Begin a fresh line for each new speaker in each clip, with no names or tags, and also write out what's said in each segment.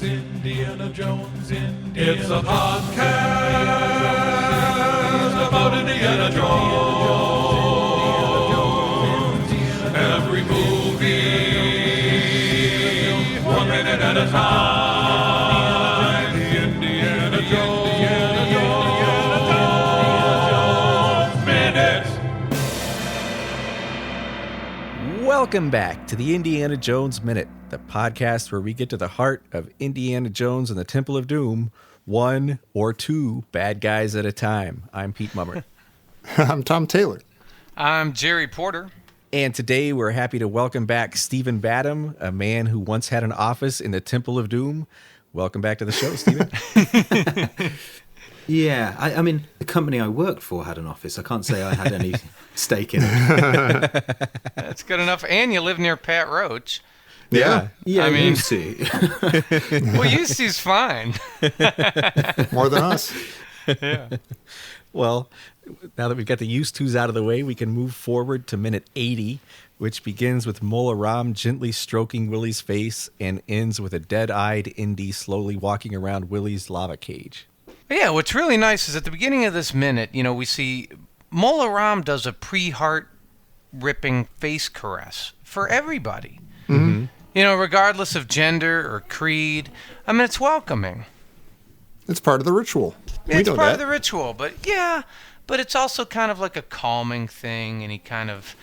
Indiana Jones. It's a podcast about Indiana Jones. Every movie, 1 minute at a time. The Indiana Jones Minute.
Welcome back to the Indiana Jones Minute, the podcast where we get to the heart of Indiana Jones and the Temple of Doom, one or two bad guys at a time. I'm Pete Mummer.
I'm Tom Taylor.
I'm Jerry Porter.
And today we're happy to welcome back Stephen Badham, a man who once had an office in the Temple of Doom. Welcome back to the show, Stephen.
Yeah, I mean, the company I worked for had an office. I can't say I had any stake in it.
That's good enough. And you live near Pat Roach.
Yeah.
Yeah,
I mean-
used to.
Well, UC's fine.
More than us.
Yeah.
Well, now that we've got the used tos out of the way, we can move forward to minute 80, which begins with Mola Ram gently stroking Willie's face and ends with a dead-eyed Indy slowly walking around Willie's lava cage.
Yeah, what's really nice is at the beginning of this minute, we see Mola Ram does a pre-heart ripping face caress for everybody.
Mm-hmm.
Regardless of gender or creed. I mean, it's welcoming.
It's part of the ritual.
It's part of the ritual, but it's also kind of like a calming thing, and he kind of,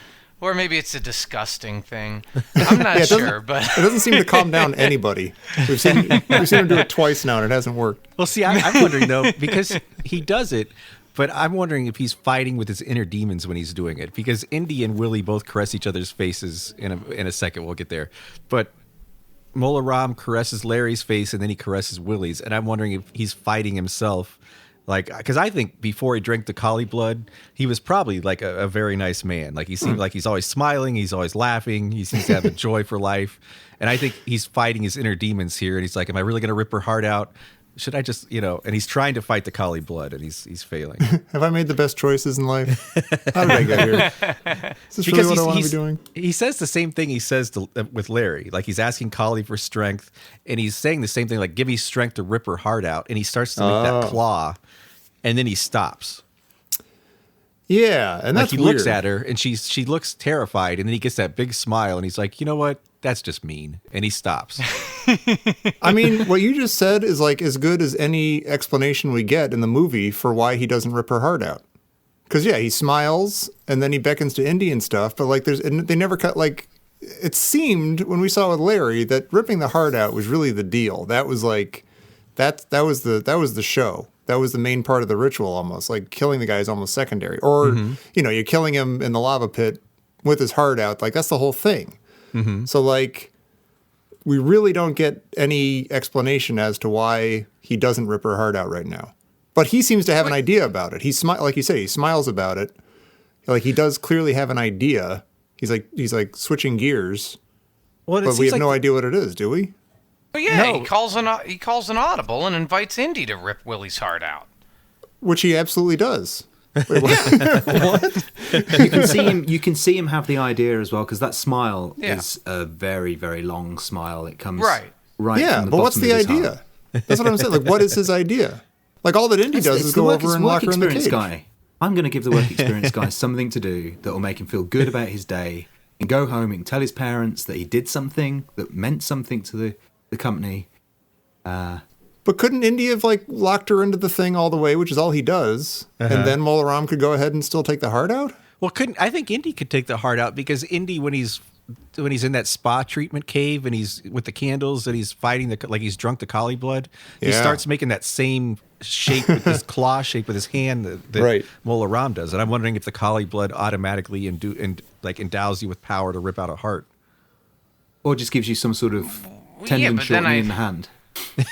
or maybe it's a disgusting thing. I'm not sure, but
it doesn't seem to calm down anybody. We've seen him do it twice now, and it hasn't worked.
Well, see, I'm wondering, though, because he does it, but I'm wondering if he's fighting with his inner demons when he's doing it, because Indy and Willie both caress each other's faces in a second. We'll get there. But Mola Ram caresses Larry's face, and then he caresses Willie's, and I'm wondering if he's fighting himself. Because I think before he drank the collie blood, he was probably like a very nice man. Like he seemed like he's always smiling, he's always laughing, he seems to have a joy for life. And I think he's fighting his inner demons here. And he's like, am I really going to rip her heart out? Should I just, and he's trying to fight the collie blood, and he's failing.
Have I made the best choices in life? How did I get here? Is this really what I want to be doing?
He says the same thing he says with Larry. Like he's asking Collie for strength, and he's saying the same thing, like, give me strength to rip her heart out. And he starts to make that claw, and then he stops.
Yeah, and that's
he
weird.
looks at her, and she looks terrified, and then he gets that big smile, and he's like, you know what? That's just mean. And he stops.
I mean, what you just said is like as good as any explanation we get in the movie for why he doesn't rip her heart out. Because, yeah, he smiles, and then he beckons to Indy and stuff, but like they never cut, like, it seemed when we saw with Larry that ripping the heart out was really the deal. That was like, that was the show. That was the main part of the ritual almost. Like killing the guy is almost secondary. Or, you're killing him in the lava pit with his heart out. Like that's the whole thing. Mm-hmm. So like, we really don't get any explanation as to why he doesn't rip her heart out right now. But he seems to have an idea about it. Like you say, he smiles about it. Like he does clearly have an idea. He's like switching gears.
Well,
but we have no idea what it is, do we?
Well, yeah,
No.
he calls an audible and invites Indy to rip Willie's heart out.
Which he absolutely does. Wait, what? What?
You can see him have the idea as well, because that smile
Yeah.
is a very, very long smile. It comes
Right.
Yeah,
from the
but what's
bottom
the
of his
idea?
heart.
That's what I'm saying. Like, what is his idea? Like, all that Indy does
It's
is
the
go
work-
over and
work
lock her in the
experience
cage.
guy. I'm going to give the work experience guy something to do that will make him feel good about his day and go home and tell his parents that he did something that meant something to the company.
But couldn't Indy have, like, locked her into the thing all the way, which is all he does, and then Mola Ram could go ahead and still take the heart out?
Well, I think Indy could take the heart out, because Indy, when he's in that spa treatment cave and he's with the candles and he's fighting like he's drunk the collie blood, he
Yeah.
starts making that same shape with his claw shape with his hand that
Right.
Mola Ram does. And I'm wondering if the collie blood automatically endows you with power to rip out a heart.
Or just gives you some sort of
yeah,
tendon
but then
shortening in the hand.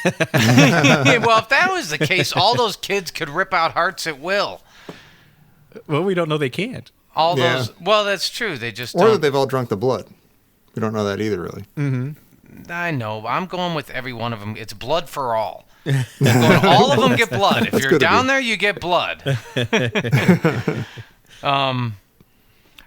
Yeah, well, if that was the case, all those kids could rip out hearts at will.
Well, we don't know they can't.
All
Yeah.
those. Well, that's true. They just
Or
don't.
that they've all drunk the blood. We don't know that either, really.
I know. I'm going with every one of them. It's blood for all. I'm going, all of them get blood. If
That's
you're
good of
down
you.
there, you get blood.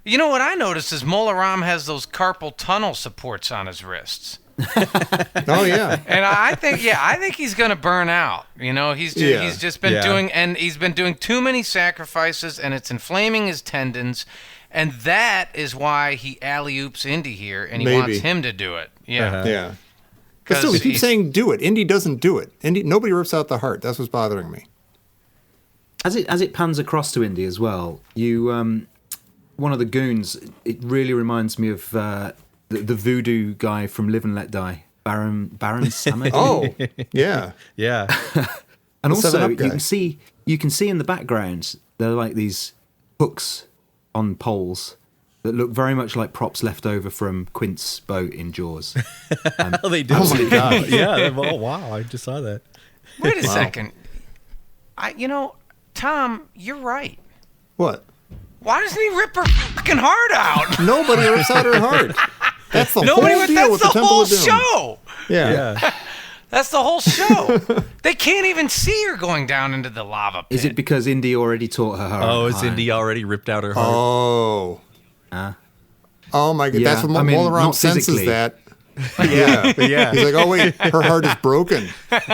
You know what I noticed is Mola Ram has those carpal tunnel supports on his wrists.
Oh yeah.
And I think he's going to burn out. You know, he's just been doing too many sacrifices, and it's inflaming his tendons, and that is why he alley-oops Indy here, and he wants him to do it. Yeah,
Yeah. But still, he keeps saying do it. Indy doesn't do it. Nobody rips out the heart. That's what's bothering me.
As it pans across to Indy as well, one of the goons. It really reminds me of the voodoo guy from Live and Let Die, Baron Samedi.
Oh, yeah.
Yeah.
And
The
also
7-Up guy.
you can see in the background there are like these hooks on poles that look very much like props left over from Quint's boat in Jaws.
Oh, they do.
Oh my God.
Yeah. Oh, wow. I just saw that.
Wait a second. Tom, you're right.
What?
Why doesn't he rip her fucking heart out?
Nobody rips out her heart. That's the whole deal
That's
with the
the
Temple
whole
of Doom.
show.
Yeah.
That's the whole show. They can't even see her going down into the lava pit.
Is it because Indy already taught her?
Oh, is Indy already ripped out her heart?
Oh. Oh my God.
Yeah,
That's what
I mean,
Mola Ram
not
senses
physically.
that. Yeah.
Yeah.
He's like, oh wait, her heart is broken.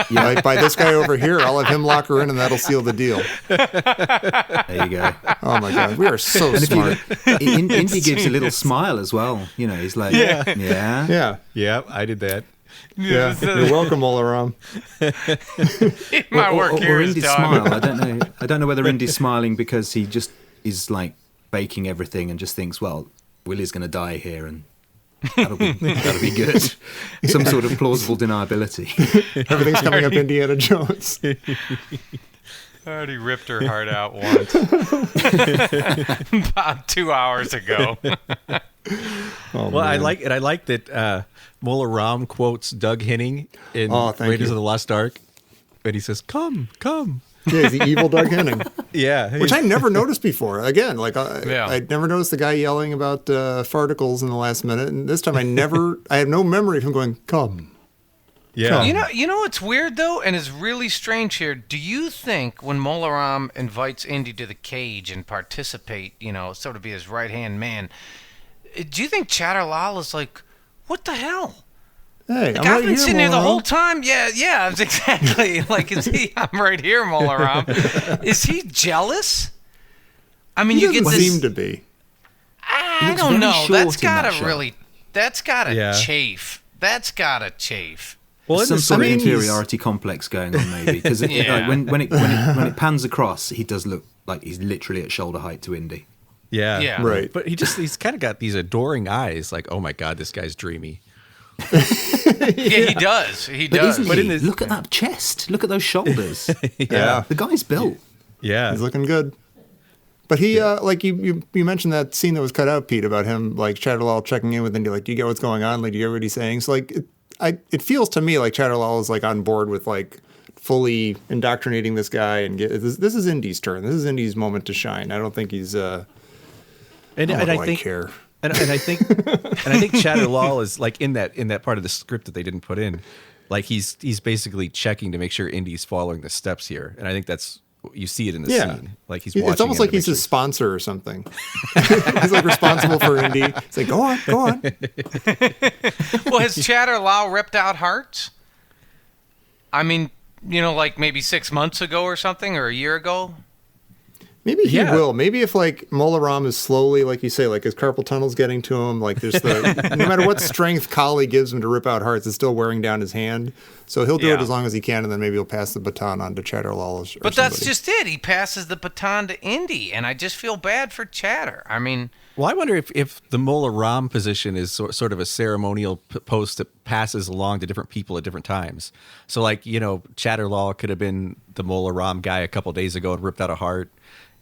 Like by this guy over here, I'll have him lock her in, and that'll seal the deal.
There you go.
Oh my God, we are so smart.
Indy gives a little smile as well. You know, he's like, yeah.
Yeah.
Yeah, I did that.
Yeah. You're welcome, Mola Ram.
My work here
or
is
Indy's
done.
smile. I don't know whether Indy's smiling because he just is like baking everything and just thinks, well, Willie's going to die here, and that'll be good. Some sort of plausible deniability.
Everything's coming up Indiana Jones.
I already ripped her heart out once. About 2 hours ago.
Oh,
Well, I
man.
like it. I like that Mola Ram quotes Doug Henning in
thank
Raiders
you.
of the Lost Ark, and he says, "Come, come."
Yeah, he's the evil Doug Henning.
Yeah,
Which I never noticed before. Again, like
Yeah.
I'd never noticed the guy yelling about farticles in the last minute, and this time I have no memory of him going, "Come."
yeah.
You know what's weird though, and is really strange here. Do you think when Mola Ram invites Indy to the cage and participate, sort of be his right hand man, do you think Chattar is like, what the hell?
Hey,
Like,
I'm
I've
right
been
here,
sitting here the
Mola
whole
Ram.
time. Yeah, exactly. Like, I'm right here, Mola Ram. Is he jealous? I mean,
He
you get
doesn't
this.
seem to be.
I
looks
don't
very
know.
short
That's
in
gotta
that shot.
really. That's gotta
Yeah.
chafe. That's gotta chafe.
Well,
Some
in
sort of
I mean,
inferiority complex going on, maybe, because
Yeah.
when it pans across, he does look like he's literally at shoulder height to Indy.
yeah,
Yeah.
Right.
But he's kind of got these adoring eyes. Like, oh my God, this guy's dreamy.
Yeah, he does. He
But
does.
isn't
But
he?
in this-
Look at that chest. Look at those shoulders.
Yeah.
The guy's built.
Yeah,
He's looking good. But he, like you mentioned that scene that was cut out, Pete, about him, like Chatterlall checking in with Indy, like, do you get what's going on? Like, do you get what he's saying? So, like, it feels to me like Chatterlall is like on board with like fully indoctrinating this guy, and this is Indy's turn. This is Indy's moment to shine. I don't think he's.
and
I
I think
care.
And I think Chatterlall is like in that part of the script that they didn't put in, like he's basically checking to make sure Indy's following the steps here, and I think that's you see it in the scene. Like he's watching.
It's almost like he's his sponsor or something. He's like responsible for Indy. It's like, go on.
Well, has Chatterlall ripped out hearts? I mean, like maybe 6 months ago or something, or a year ago.
Maybe he
Yeah.
will. Maybe if like Mola Ram is slowly, like you say, like his carpal tunnel's getting to him, like there's no matter what strength Kali gives him to rip out hearts, it's still wearing down his hand. So he'll do it
Yeah.
as long as he can, and then maybe he'll pass the baton on to Chatterlall.
But that's just it. He passes the baton to Indy, and I just feel bad for Chatter. I mean,
Well, I wonder if the Mola Ram position is sort of a ceremonial post that passes along to different people at different times. So, like, Chatterlall could have been the Mola Ram guy a couple days ago and ripped out a heart,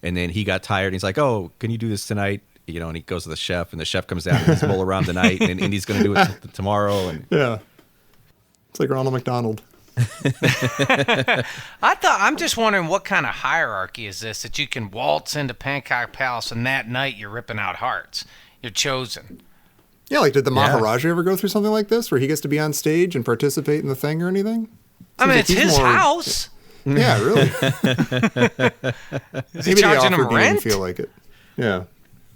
and then he got tired and he's like, "Oh, can you do this tonight?" And he goes to the chef, and the chef comes down and he's Mola Ram tonight, and Indy's going to do it tomorrow. And
Yeah. It's like Ronald McDonald.
I'm just wondering what kind of hierarchy is this that you can waltz into Pancake Palace and that night you're ripping out hearts. You're chosen.
Yeah, like did the Maharaja ever go through something like this where he gets to be on stage and participate in the thing or anything?
I mean,
like
it's
he's
his
more-
house.
Yeah, really.
Is he
Maybe the
charging
offer
him
didn't
rent?
feel like it. Yeah.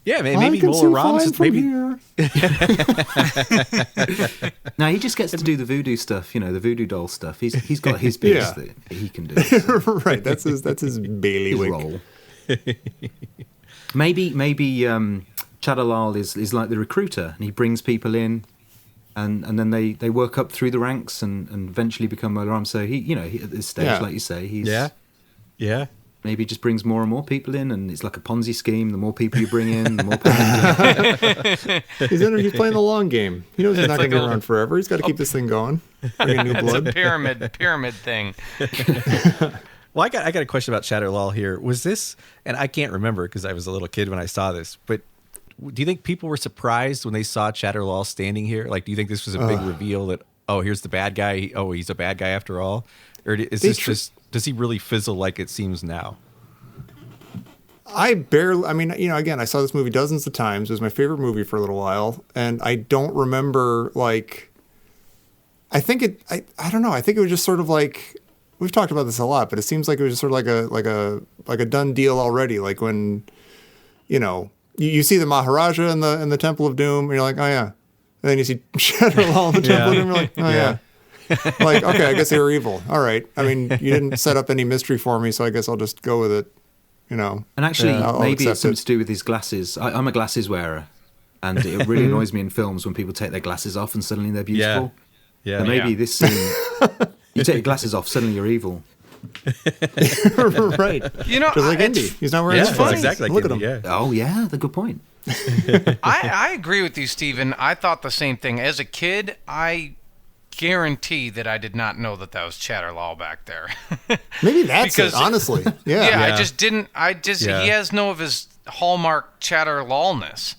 Yeah,
I
maybe
can
Mola
see
Ram's
fine from
maybe.
here.
Now he just gets to do the voodoo stuff, the voodoo doll stuff. He's got his bits
Yeah.
that he can do.
Right, that's his
His
bailiwick.
role. Maybe Chattar Lal is like the recruiter, and he brings people in, and then they work up through the ranks and eventually become Mola Ram. So he at this stage,
Yeah.
like you say, he's
Yeah.
maybe just brings more and more people in, and it's like a Ponzi scheme. The more people you bring in, the more people.
He's playing the long game. He knows he's not going
like
to be
a-
around forever. He's got to keep this thing going. Bring in new
It's
blood.
a pyramid thing.
Well, I got a question about Chattar Lal here. Was this, and I can't remember because I was a little kid when I saw this, but do you think people were surprised when they saw Chattar Lal standing here? Like, do you think this was a big reveal that, oh, here's the bad guy. Oh, he's a bad guy after all? Or is this just, does he really fizzle like it seems now?
Again, I saw this movie dozens of times. It was my favorite movie for a little while. And I don't remember, I don't know. I think it was just sort of like, we've talked about this a lot, but it seems like it was just sort of like a done deal already. Like when, you see the Maharaja in the Temple of Doom, and you're like, oh yeah. And then you see Chattar Lal in the Temple of Doom, and you're like, oh yeah. Like, okay, I guess they were evil. All right. I mean, you didn't set up any mystery for me, so I guess I'll just go with it. And
actually,
I'll
maybe it's
accept
something
it.
to do with his glasses. I'm a glasses wearer, and it really annoys me in films when people take their glasses off and suddenly they're beautiful.
Yeah.
And maybe
Yeah.
this scene, you take your glasses off, suddenly you're evil.
Right.
Just
Like Indy. He's not wearing
Yeah,
his glasses.
exactly.
Look at him.
Yeah.
Oh yeah, the good point.
I agree with you, Stephen. I thought the same thing. As a kid, I guarantee that I did not know that was Chattar Lal back there.
Maybe that's
Because-
it, honestly.
Yeah,
Yeah.
I just didn't.
Yeah.
He has no of his hallmark Chattar Lalness.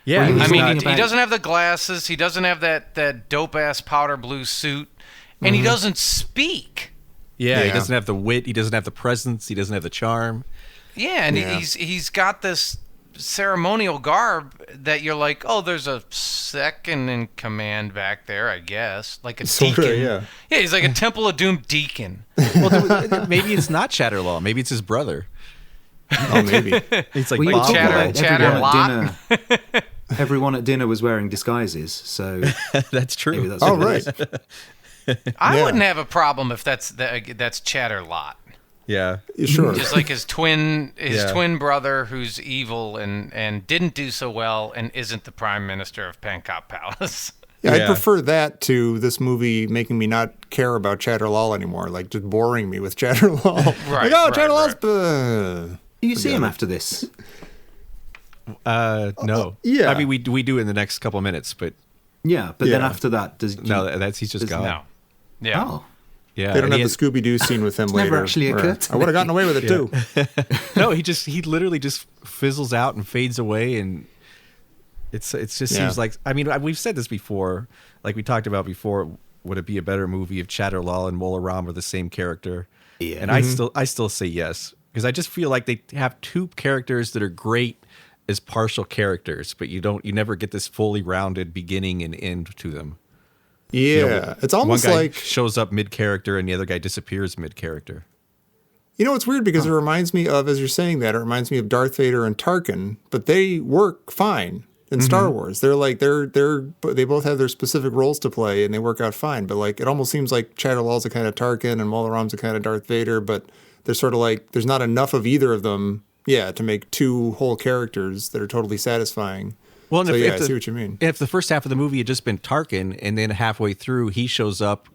Yeah.
Well,
he's
I mean,
not-
he doesn't have the glasses. He doesn't have that dope ass powder blue suit, and he doesn't speak.
he
Yeah.
doesn't have the wit. He doesn't have the presence. He doesn't have the charm.
Yeah, and
Yeah.
he's got this ceremonial garb that you're like, oh, there's a second in command back there, I guess, like a
Sorta,
deacon.
yeah.
Yeah, he's like a Temple of Doom deacon.
Well, maybe it's not Chattar Lal. Maybe it's his brother.
Oh, maybe.
It's like
Well, you were
Bob
talking
Chattar-
Lal.
about
Chattar
everyone at dinner. Everyone at dinner was wearing disguises, so
That's true.
maybe that's
Oh,
what it
right.
is.
I
Yeah.
wouldn't have a problem if that's Chattar Lot.
Yeah.
Sure.
Just like his twin
Yeah.
twin brother who's evil and didn't do so well and isn't the prime minister of Pankot Palace.
Yeah,
Yeah.
I'd prefer that to this movie making me not care about Chattar Lal anymore, like just boring me with Chattar Lal.
Right,
Like, oh,
right,
Chattar Lal's...
right.
You see him after this.
No.
yeah.
I mean, we do in the next couple of minutes, but
Yeah, but then
Yeah.
after that,
no, that's he's just gone.
No. Yeah.
Oh,
Yeah.
They don't
and
have
he
the Scooby-Doo scene with him later.
never actually
where
occurred to
I would have
me.
gotten away with it, too.
No, he literally just fizzles out and fades away, and it just
Yeah.
seems like, I mean, we've said this before, like we talked about before. Would it be a better movie if Chattar Lal and Mola Ram are the same character?
Yeah.
And I still say yes, because I just feel like they have two characters that are great as partial characters, but you never get this fully rounded beginning and end to them.
Yeah.
You know,
It's almost
one guy
like...
shows up mid character and the other guy disappears mid character.
You know, it's weird because it reminds me of, as you're saying that, it reminds me of Darth Vader and Tarkin, but they work fine in Star Wars. They're like, they both have their specific roles to play and they work out fine. But like, it almost seems like Chattar Lal's a kind of Tarkin and Mola Ram's a kind of Darth Vader, but they're sort of like, there's not enough of either of them, to make two whole characters that are totally satisfying.
Well, and
So,
if
I
the-
see what you mean.
If the first half of the movie had just been Tarkin, and then halfway through he shows up,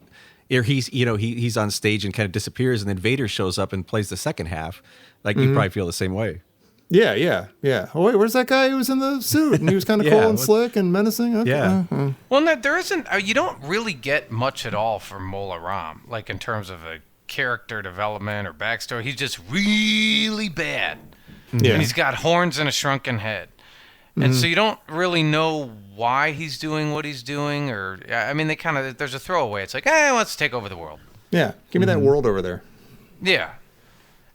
or he's on stage and kind of disappears, and then Vader shows up and plays the secden half, like you probably feel the same way.
Yeah. Oh, wait, where's that guy who was in the suit? And he was kind of
Yeah,
cool and
what-
slick and menacing? Okay.
Yeah.
Well, no, there isn't. You don't really get much at all from Mola Ram, like in terms of a character development or backstory. He's just really bad,
Yeah.
and he's got horns and a shrunken head, and so you don't really know why he's doing what he's doing. Or I mean, there's a throwaway. It's like, he wants to take over the world.
Yeah. Give me that world over there.
Yeah,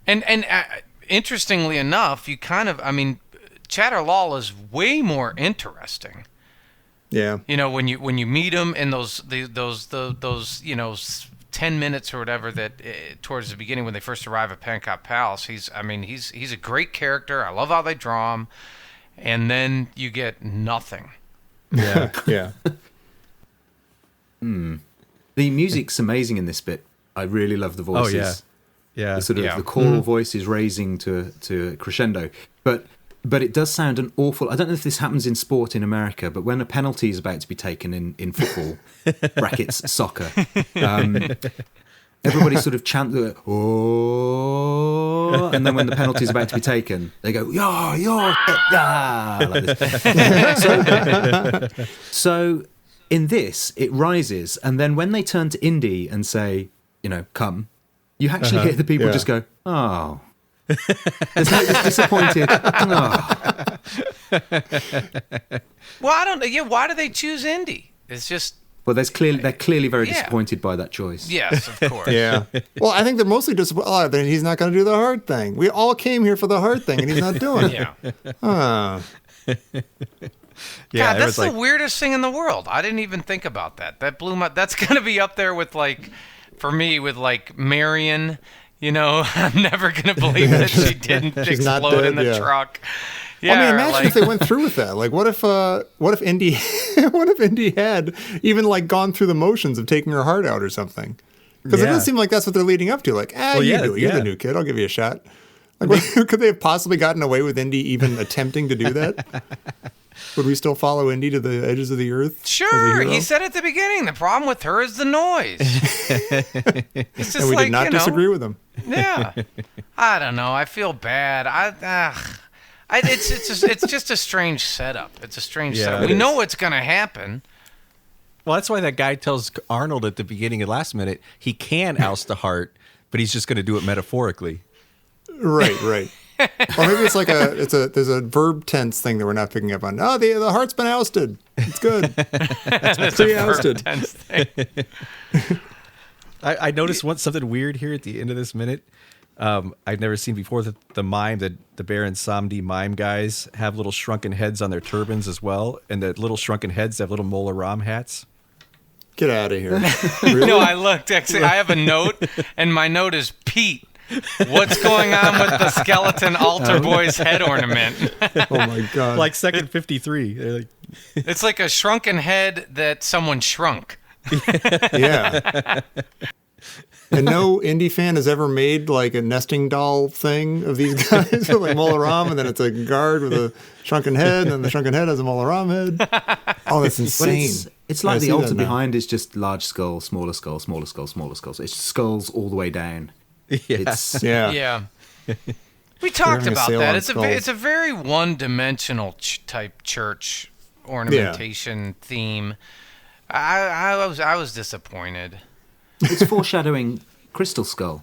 and interestingly enough, Chattar Lal is way more interesting.
Yeah.
You know, when you meet him in those 10 minutes or whatever that towards the beginning when they first arrive at Pankot Palace, he's a great character. I love how they draw him, and then you get nothing.
Yeah, yeah.
The music's amazing in this bit. I really love the voices.
Oh, yeah. Yeah.
The sort of
Yeah.
the choral voice is raising to a crescendo. But it does sound an awful... I don't know if this happens in sport in America, but when a penalty is about to be taken in football, brackets, soccer, everybody sort of chant the, oh, and then when the penalty is about to be taken, they go, yeah, like this. So in this, it rises, and then when they turn to Indy and say, come, you actually hear the people just go, oh. There's no disappointed. Oh.
Well, I don't know. Yeah, why do they choose Indy? It's just...
Well, they're clearly very disappointed by that choice.
Yes, of course.
Yeah. Well, I think they're mostly disappointed. Oh, then he's not going to do the hard thing. We all came here for the hard thing, and he's not doing it.
Yeah.
Yeah,
God, that's the weirdest thing in the world. I didn't even think about that. That blew my... That's going to be up there with, for me, with, Marion. I'm never going to believe that she didn't explode in the truck. Yeah,
I mean, imagine if they went through with that. What if Indy, what if Indy had even gone through the motions of taking her heart out or something? Because it does seem like that's what they're leading up to. You do it. You're the new kid. I'll give you a shot. Could they have possibly gotten away with Indy even attempting to do that? Would we still follow Indy to the edges of the earth?
Sure. He said at the beginning, the problem with her is the noise. It's just
and we did not disagree with him.
Yeah. I don't know. I feel bad. It's just a strange setup. It's a strange setup. We know what's going to happen.
Well, that's why that guy tells Arnold at the beginning of last minute he can oust the heart, but he's just going to do it metaphorically.
Right. Or maybe it's there's a verb tense thing that we're not picking up on. Oh, the heart's been ousted. It's good.
It's pre-ousted. Tense thing.
I noticed something weird here at the end of this minute. I've never seen before the mime, the Bear and Samdi mime guys have little shrunken heads on their turbans as well, and the little shrunken heads have little Mola Ram hats.
Get out of here.
Really? No, I looked. Actually, I have a note, and my note is Pete. What's going on with the skeleton altar boy's head ornament?
Oh my God!
Second 53. They're
it's like a shrunken head that someone shrunk.
Yeah. And no Indy fan has ever made a nesting doll thing of these guys with Mola Ram, and then it's a guard with a shrunken head, and then the shrunken head has a Mola Ram head. Oh, that's insane.
It's like the altar behind is just large skull, smaller skull, smaller skull, smaller skull. So it's skulls all the way down.
Yeah. We talked about that. It's a very one-dimensional type church ornamentation theme. I was disappointed.
It's foreshadowing Crystal Skull.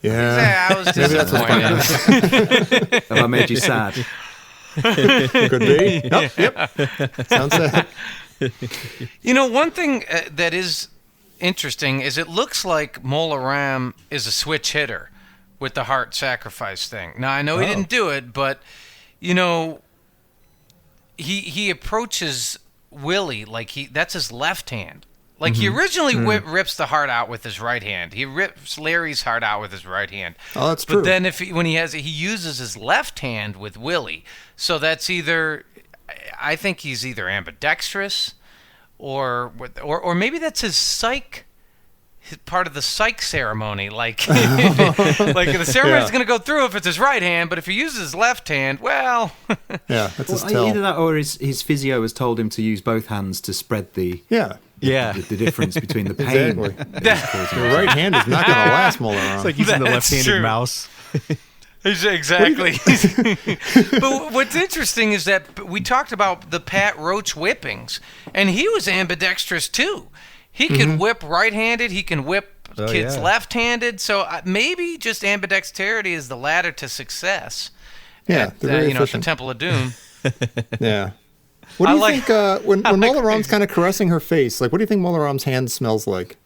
Yeah.
I was disappointed.
Have I made you sad?
Could be. Yep. Sounds sad.
One thing that is interesting is it looks like Mola Ram is a switch hitter with the heart sacrifice thing. Now, I know he didn't do it, but, he approaches Willie that's his left hand. He originally rips the heart out with his right hand. He rips Larry's heart out with his right hand.
Oh, that's true.
But then when he uses his left hand with Willie. So that's I think he's either ambidextrous or maybe that's his part of the psych ceremony. The ceremony's going to go through if it's his right hand, but if he uses his left hand, well...
Yeah, that's his tell.
Either that or his physio has told him to use both hands to spread the difference between the pain.
Exactly. The right hand is not going to last, Mola Ram.
It's like using the left-handed
true.
mouse.
Exactly. But what's interesting is that we talked about the Pat Roach whippings, and he was ambidextrous too. He could whip right-handed. He can whip kids left-handed. So maybe just ambidexterity is the ladder to success.
Yeah,
at the Temple of Doom.
Yeah. What do you think when Mola Ram's kind of caressing her face? What do you think Mola Ram's hand smells like?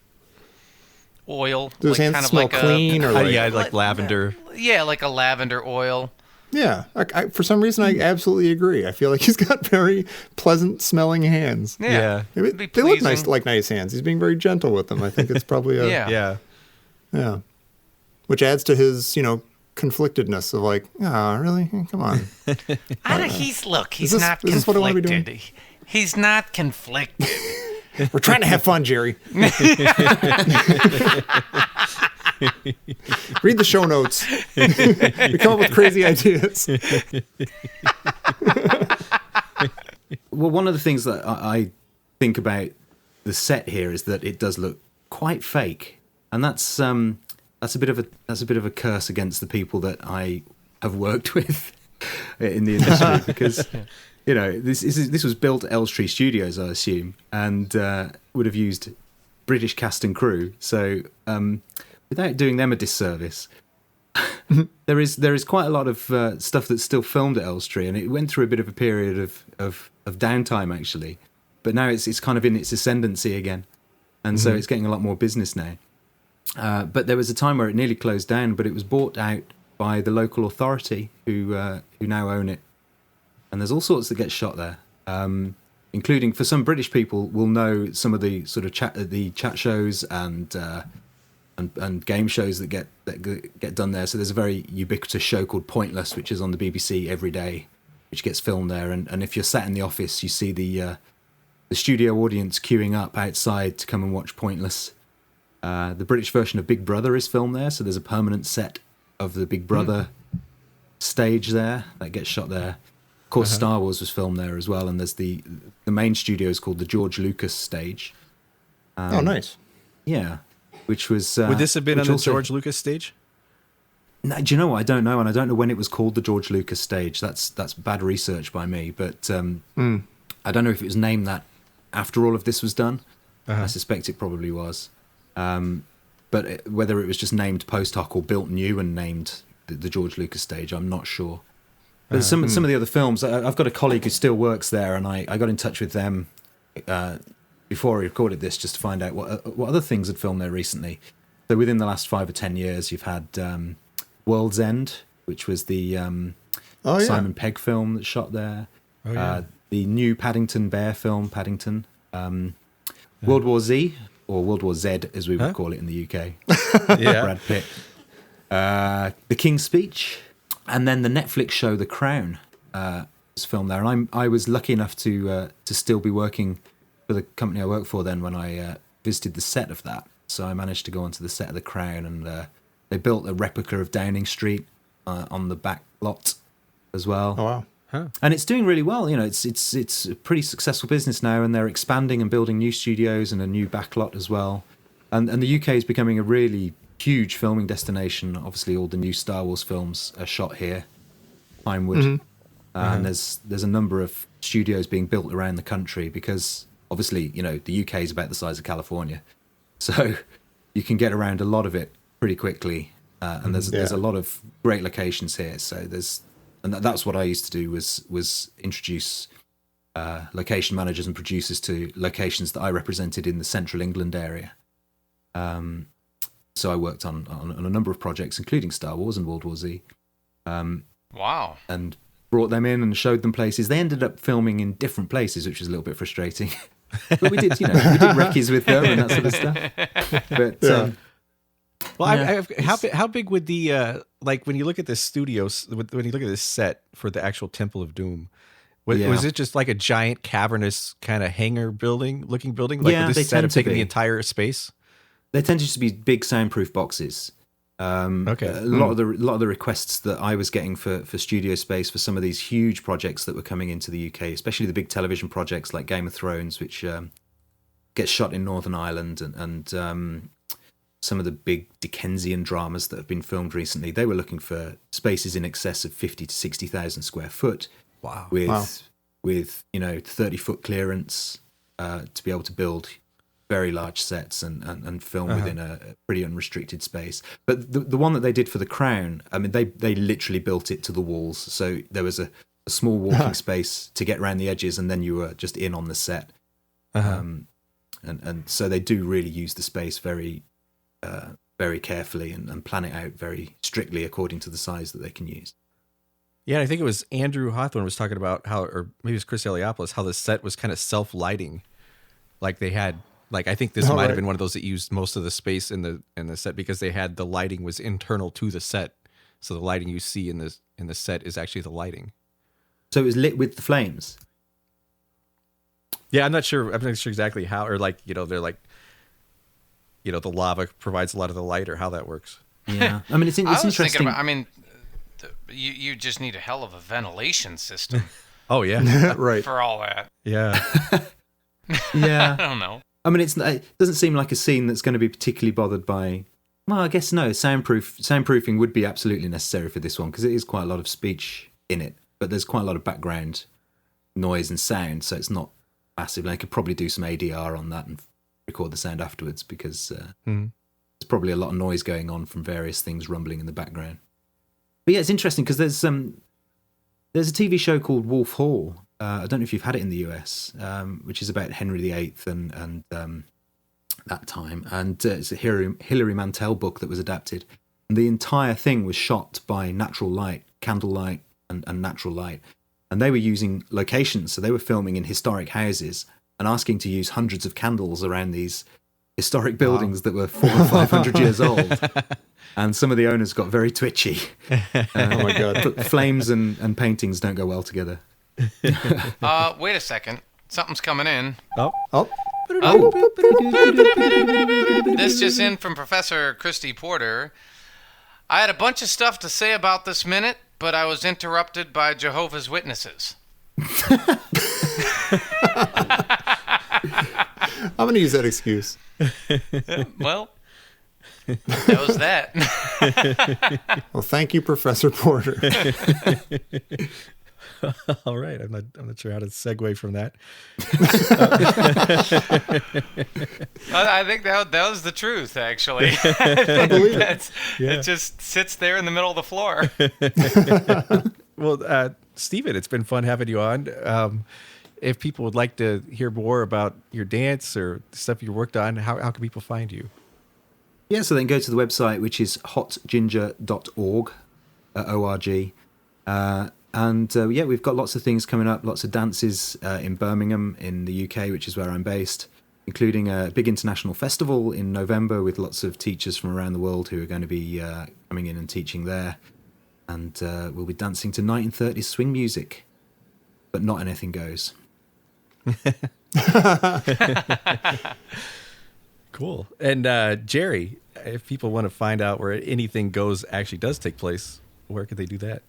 Oil.
Do his hands smell clean or
like lavender?
Yeah, like a lavender oil.
Yeah, for some reason I absolutely agree. I feel like he's got very pleasant smelling hands.
Yeah.
They look nice hands. He's being very gentle with them. I think it's probably
yeah.
Which adds to his, conflictedness of like, oh, really? Come on.
He's not
is this
conflicted.
what I wanna be doing?
He's not conflicted.
We're trying to have fun, Jerry. Read the show notes. We come up with crazy ideas.
Well, one of the things that I think about the set here is that it does look quite fake, and that's a bit of a curse against the people that I have worked with in the industry because this was built at Elstree Studios, I assume, and would have used British cast and crew. So without doing them a disservice, there is quite a lot of stuff that's still filmed at Elstree, and it went through a bit of a period of downtime actually, but now it's kind of in its ascendancy again, and so it's getting a lot more business now. But there was a time where it nearly closed down, but it was bought out by the local authority who now own it. And there's all sorts that get shot there, including, for some British people, will know some of the sort of chat shows and game shows that get done there. So there's a very ubiquitous show called Pointless, which is on the BBC every day, which gets filmed there. And if you're sat in the office, you see the studio audience queuing up outside to come and watch Pointless. The British version of Big Brother is filmed there, so there's a permanent set of the Big Brother stage there that gets shot there. Of course, Star Wars was filmed there as well, and there's the main studio is called the George Lucas stage.
Oh, nice.
Yeah, which was...
Would this have been on the
also,
George Lucas stage?
No, do you know what? I don't know, and I don't know when it was called the George Lucas stage. That's bad research by me, but I don't know if it was named that after all of this was done. I suspect it probably was. But whether it was just named post hoc or built new and named the George Lucas stage, I'm not sure. But some of the other films, I've got a colleague who still works there, and I got in touch with them before I recorded this just to find out what other things had filmed there recently. So within the last 5 or 10 years, you've had World's End, which was the Simon Pegg film that's shot there. The new Paddington Bear film, Paddington. World War Z, or World War Z, as we would call it in the UK. Brad Pitt. The King's Speech. And then the Netflix show The Crown was filmed there. And I was lucky enough to still be working for the company I worked for then when I visited the set of that. So I managed to go onto the set of The Crown, and they built a replica of Downing Street on the back lot as well.
Oh, wow.
And it's doing really well. You know, it's a pretty successful business now, and they're expanding and building new studios and a new backlot as well. And the UK is becoming a really huge filming destination. Obviously, all the new Star Wars films are shot here, Pinewood, and there's a number of studios being built around the country because obviously, you know, the UK is about the size of California, so you can get around a lot of it pretty quickly. And there's a lot of great locations here. So that's what I used to do was introduce location managers and producers to locations that I represented in the central England area. So I worked on a number of projects, including Star Wars and World War Z.
Wow.
And brought them in and showed them places. They ended up filming in different places, which was a little bit frustrating. But we did recce's with them and that sort of stuff. But
well, how big would the like when you look at this studio, when you look at this set for the actual Temple of Doom, was it just like a giant cavernous kind of hangar looking building? Like would this set have taken the entire space?
They tend to just be big soundproof boxes. A lot of the requests that I was getting for studio space for some of these huge projects that were coming into the UK, especially the big television projects like Game of Thrones, which gets shot in Northern Ireland, and some of the big Dickensian dramas that have been filmed recently, they were looking for spaces in excess of 50 to 60,000 square foot.
Wow.
With 30-foot clearance to be able to build very large sets and film within a pretty unrestricted space. But the one that they did for The Crown, I mean, they literally built it to the walls. So there was a small walking space to get around the edges, and then you were just in on the set. And so they do really use the space very carefully and plan it out very strictly according to the size that they can use.
Yeah, I think it was Andrew Hawthorne was talking about how, or maybe it was Chris Eliopoulos, how the set was kind of self-lighting. Like they had, like I think this might have been one of those that used most of the space in the set because they had the lighting was internal to the set, So the lighting you see in the set is actually the lighting.
So it was lit with the flames.
Yeah, I'm not sure exactly how, or like, they're like, the lava provides a lot of the light, or how that works.
Yeah, I mean, it's
I was
interesting.
thinking about, I mean, you just need a hell of a ventilation system.
Oh yeah,
Right.
For all that.
yeah.
Yeah,
I don't know.
I mean, it doesn't seem like a scene that's going to be particularly bothered by. Well, I guess no. Soundproofing would be absolutely necessary for this one because it is quite a lot of speech in it, but there's quite a lot of background noise and sound, so it's not massive. They could probably do some ADR on that and record the sound afterwards because there's probably a lot of noise going on from various things rumbling in the background. But yeah, it's interesting because there's a TV show called Wolf Hall. I don't know if you've had it in the US, which is about Henry VIII and that time. And it's a Hilary Mantel book that was adapted. And the entire thing was shot by natural light, candlelight and natural light. And they were using locations. So they were filming in historic houses and asking to use hundreds of candles around these historic buildings that were 400 or 500 years old. And some of the owners got very twitchy.
Oh my God.
But flames and paintings don't go well together.
Wait a second. Something's coming in.
Oh,
This just in from Professor Christy Porter. I had a bunch of stuff to say about this minute, but I was interrupted by Jehovah's Witnesses.
I'm going to use that excuse.
Well, that was that.
Well, thank you, Professor Porter.
all right. I'm not sure how to segue from that.
I think that was the truth, actually.
I believe it.
It just sits there in the middle of the floor.
Well, Stephen, it's been fun having you on. If people would like to hear more about your dance or stuff you worked on, how can people find you?
Yeah, so then go to the website, which is hotginger.org, O-R-G. Yeah, we've got lots of things coming up, lots of dances in Birmingham in the UK, which is where I'm based, including a big international festival in November with lots of teachers from around the world who are going to be coming in and teaching there. And we'll be dancing to 1930s swing music, but not anything goes.
Cool. And Jerry, if people want to find out where Anything Goes actually does take place, where could they do that?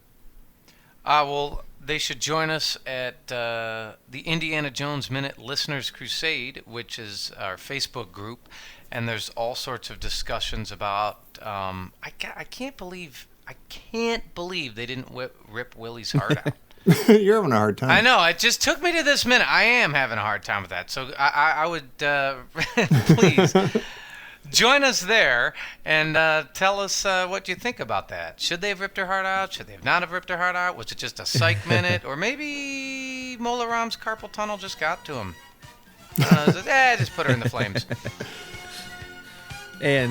Well, they should join us at the Indiana Jones Minute Listeners Crusade, which is our Facebook group, and there's all sorts of discussions about. I can't believe they didn't rip Willie's heart out.
You're having a hard time.
I know. It just took me to this minute. I am having a hard time with that. So I would please join us there and tell us what you think about that. Should they have ripped her heart out? Should they have not have ripped her heart out? Was it just a psych minute? Or maybe Mola Ram's carpal tunnel just got to him? Just put her in the flames.
And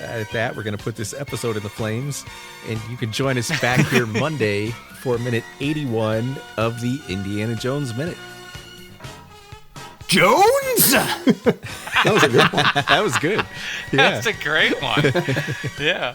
at that, we're going to put this episode in the flames. And you can join us back here Monday for minute 81 of the Indiana Jones Minute.
Jones!
That was a good one.
That was good. Yeah.
That's a great one. Yeah.